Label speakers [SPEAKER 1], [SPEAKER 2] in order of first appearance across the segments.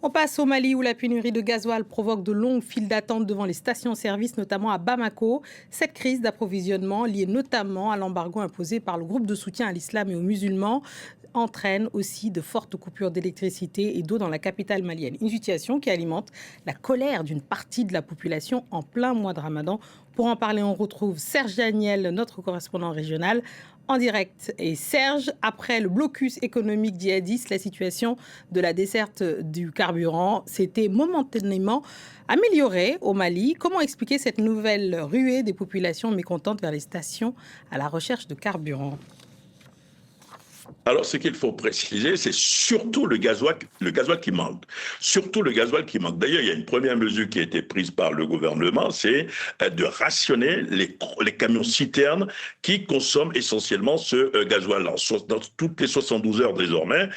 [SPEAKER 1] On passe au Mali où la pénurie de gasoil provoque de longues files d'attente devant les stations-service, notamment à Bamako. Cette crise d'approvisionnement, liée notamment à l'embargo imposé par le groupe de soutien à l'islam et aux musulmans, entraîne aussi de fortes coupures d'électricité et d'eau dans la capitale malienne. Une situation qui alimente la colère d'une partie de la population en plein mois de Ramadan. Pour en parler, on retrouve Serge Daniel, notre correspondant régional, en direct. Et Serge, après le blocus économique djihadiste, la situation de la desserte du carburant s'était momentanément améliorée au Mali. Comment expliquer cette nouvelle ruée des populations mécontentes vers les stations à la recherche de carburant?
[SPEAKER 2] Alors, ce qu'il faut préciser, c'est surtout le gasoil qui manque. Surtout le gasoil qui manque. D'ailleurs, il y a une première mesure qui a été prise par le gouvernement, c'est de rationner les camions-citernes qui consomment essentiellement ce gasoil-là. Dans toutes les 72 heures désormais,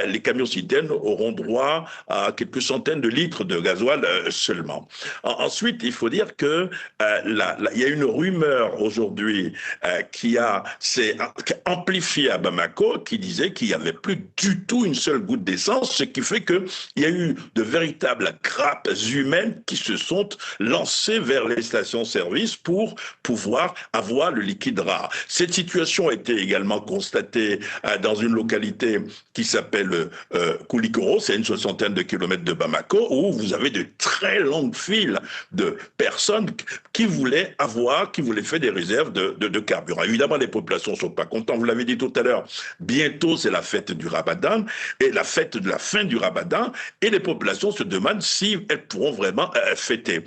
[SPEAKER 2] les camions-citernes auront droit à quelques centaines de litres de gasoil seulement. Ensuite, il faut dire que il y a une rumeur aujourd'hui s'est amplifiée à Bamako qui disait qu'il n'y avait plus du tout une seule goutte d'essence, ce qui fait qu'il y a eu de véritables grappes humaines qui se sont lancées vers les stations-service pour pouvoir avoir le liquide rare. Cette situation a été également constatée dans une localité qui s'appelle Koulikoro, c'est une soixantaine de kilomètres de Bamako, où vous avez de très longues files de personnes qui voulaient faire des réserves de carburant. Évidemment, les populations ne sont pas contentes, vous l'avez dit tout à l'heure, bientôt, c'est la fête du Ramadan et la fête de la fin du Ramadan et les populations se demandent si elles pourront vraiment fêter.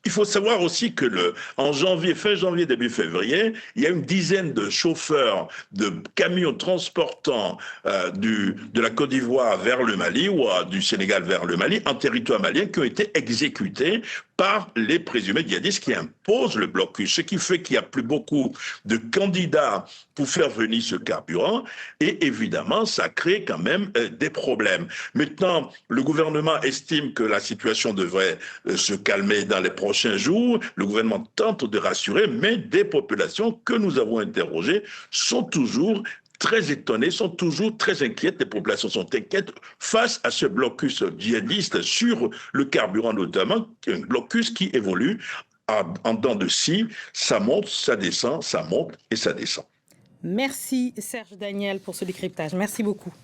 [SPEAKER 2] Il faut savoir aussi que en janvier, fin janvier, début février, il y a une dizaine de chauffeurs de camions transportant de la Côte d'Ivoire vers le Mali ou du Sénégal vers le Mali, en territoire malien, qui ont été exécutés par les présumés djihadistes qui imposent le blocus, ce qui fait qu'il n'y a plus beaucoup de candidats pour faire venir ce carburant et évidemment, ça crée quand même des problèmes. Maintenant, le gouvernement estime que la situation devrait se calmer dans les prochains jours. Le gouvernement tente de rassurer, mais des populations que nous avons interrogées sont toujours très étonnées, sont toujours très inquiètes. Les populations sont inquiètes face à ce blocus djihadiste sur le carburant notamment, un blocus qui évolue en dents de scie. Ça monte, ça descend, ça monte et ça descend.
[SPEAKER 1] Merci Serge Daniel pour ce décryptage. Merci beaucoup.